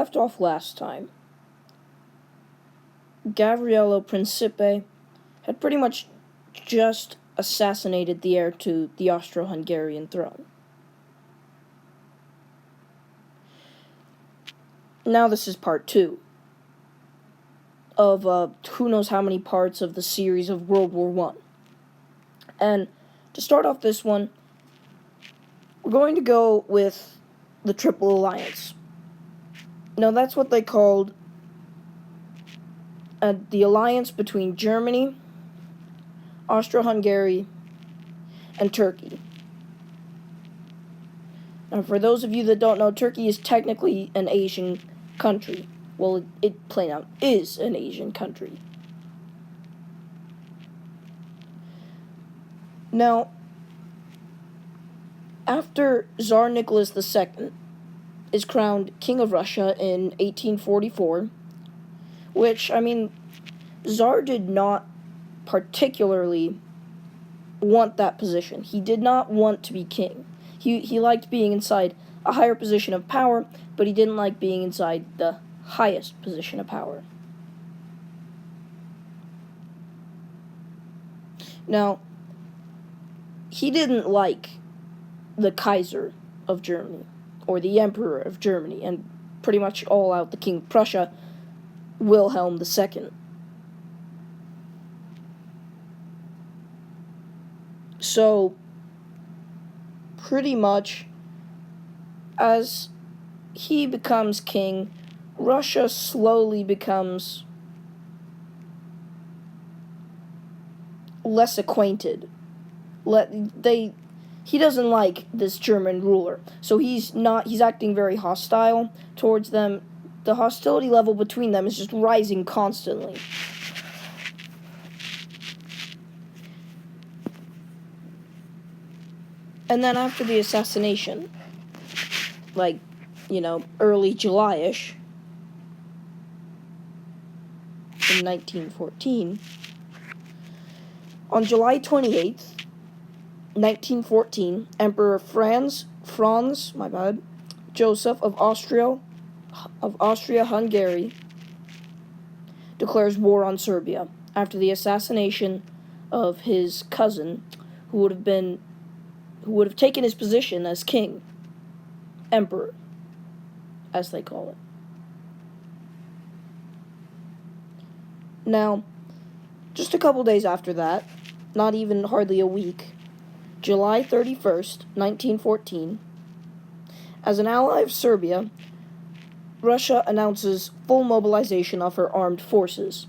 left off last time, Gabriello Principe had pretty much just assassinated the heir to the Austro-Hungarian throne. Now this is part 2 of who knows how many parts of the series of World War I. And to start off this one, we're going to go with the Triple Alliance. Now that's what they called the alliance between Germany, Austro-Hungary, and Turkey. Now for those of you that don't know, Turkey is technically an Asian country. Well, it plain out is an Asian country. Now, after Tsar Nicholas II is crowned King of Russia in 1844, which, Tsar did not particularly want that position. He did not want to be king. He liked being inside a higher position of power, but he didn't like being inside the highest position of power. Now, he didn't like the Kaiser of Germany, or the Emperor of Germany, and pretty much all out the King of Prussia, Wilhelm II. So, pretty much, as he becomes king, Russia slowly becomes less acquainted. He doesn't like this German ruler, so he's acting very hostile towards them. The hostility level between them is just rising constantly. And then after the assassination, early July-ish, in 1914, on July 28th, 1914, Emperor Franz Joseph of Austria-Hungary declares war on Serbia after the assassination of his cousin, who would have taken his position as king, emperor, as they call it. Now, just a couple days after that, not even hardly a week, July 31st, 1914, as an ally of Serbia, Russia announces full mobilization of her armed forces.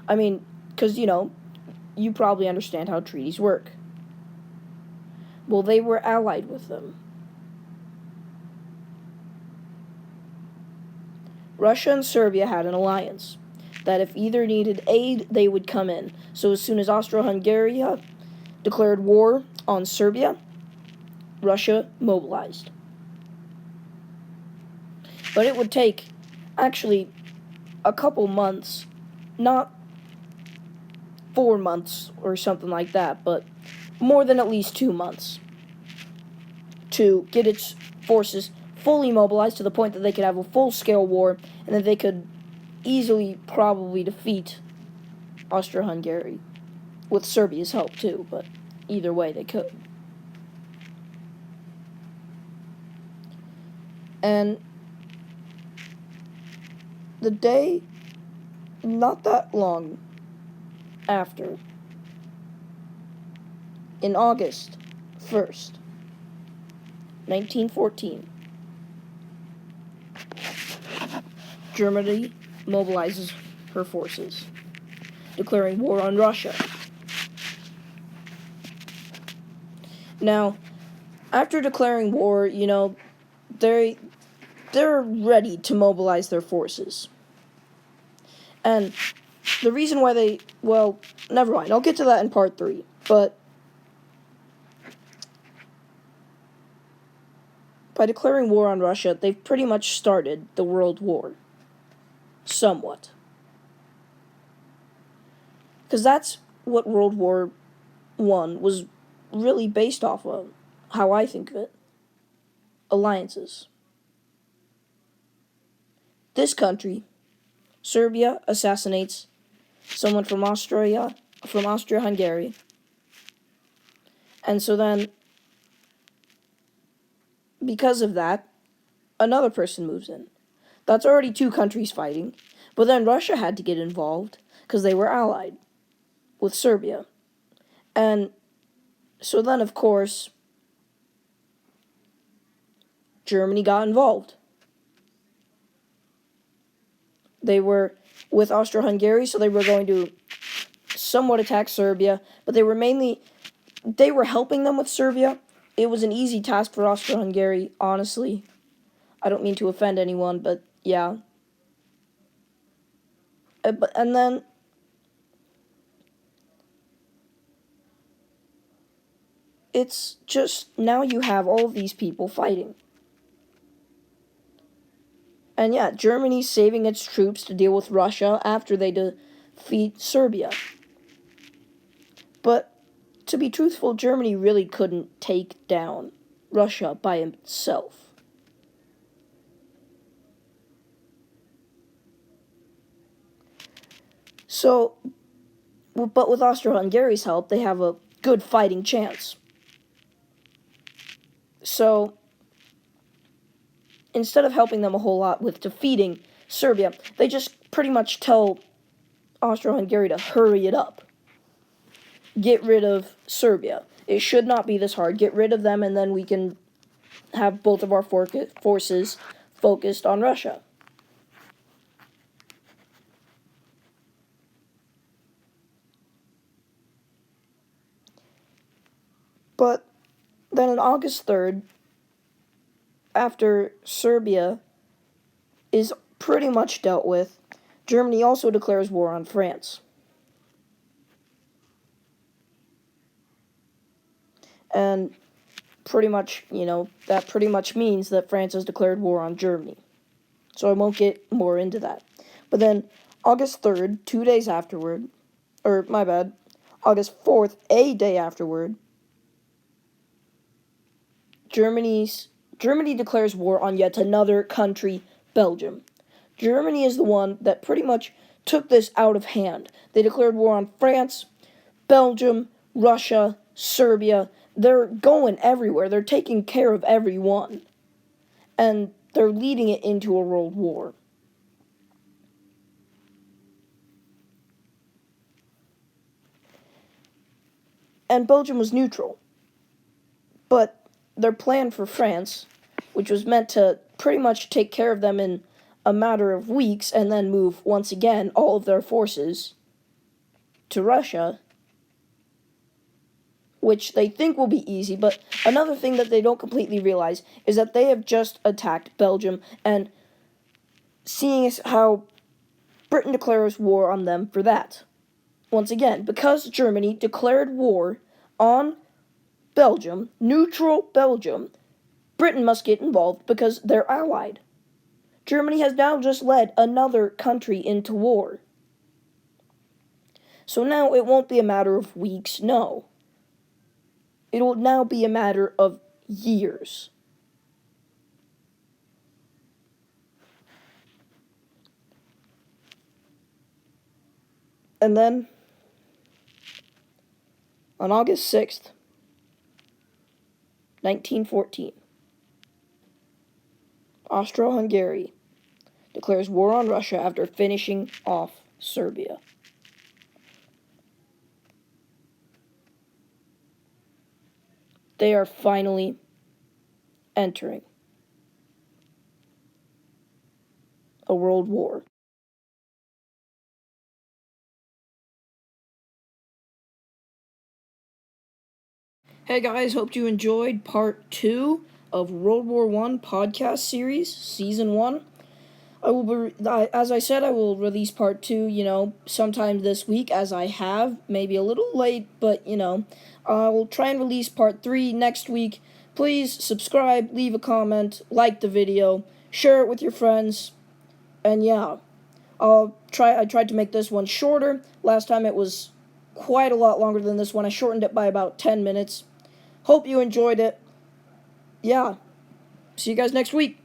Because, you probably understand how treaties work. Well, they were allied with them. Russia and Serbia had an alliance that if either needed aid, they would come in. So as soon as Austro-Hungary declared war on Serbia, Russia mobilized. But it would take, actually, a couple months, not 4 months or something like that, but more than at least 2 months to get its forces fully mobilized to the point that they could have a full-scale war and that they could easily probably defeat Austro-Hungary, with Serbia's help too, but either way they could. And the day, not that long after, in August 1st, 1914, Germany mobilizes her forces, declaring war on Russia. Now, after declaring war, they're ready to mobilize their forces. And the reason why never mind, I'll get to that in part 3, but by declaring war on Russia, they've pretty much started the World War. Somewhat. Because that's what World War I was really based off of, how I think of it. Alliances. this country, Serbia, assassinates someone from Austria-Hungary. And so then, because of that, another person moves in. That's already two countries fighting. But then Russia had to get involved because they were allied with Serbia. And so then, of course, Germany got involved. They were with Austro-Hungary, so they were going to somewhat attack Serbia, but they were helping them with Serbia. It was an easy task for Austro-Hungary, honestly. I don't mean to offend anyone, but yeah. And then it's just, now you have all of these people fighting. And yeah, Germany's saving its troops to deal with Russia after they defeat Serbia. But to be truthful, Germany really couldn't take down Russia by itself. So, but with Austro-Hungary's help, they have a good fighting chance. So, instead of helping them a whole lot with defeating Serbia, they just pretty much tell Austro-Hungary to hurry it up. Get rid of Serbia. It should not be this hard. Get rid of them, and then we can have both of our forces focused on Russia. But then on August 3rd, after Serbia is pretty much dealt with, Germany also declares war on France. And pretty much, that pretty much means that France has declared war on Germany. So I won't get more into that. But then, August 3rd, 2 days afterward, August 4th, a day afterward, Germany declares war on yet another country, Belgium. Germany is the one that pretty much took this out of hand. They declared war on France, Belgium, Russia, Serbia. They're going everywhere. They're taking care of everyone. And they're leading it into a world war. And Belgium was neutral. But their plan for France, which was meant to pretty much take care of them in a matter of weeks and then move, once again, all of their forces to Russia, which they think will be easy, but another thing that they don't completely realize is that they have just attacked Belgium, and seeing as how Britain declares war on them for that. Once again, because Germany declared war on Belgium, neutral Belgium, Britain must get involved because they're allied. Germany has now just led another country into war. So now it won't be a matter of weeks, no. It will now be a matter of years. And then, on August 6th, 1914, Austro-Hungary declares war on Russia after finishing off Serbia. They are finally entering a world war. Hey guys, hope you enjoyed part 2 of World War I podcast series, season 1. As I said, I will release part 2, sometime this week, as I have, maybe a little late, but, I will try and release part 3 next week. Please subscribe, leave a comment, like the video, share it with your friends, and yeah, I tried to make this one shorter. Last time it was quite a lot longer than this one. I shortened it by about 10 minutes. Hope you enjoyed it. Yeah. See you guys next week.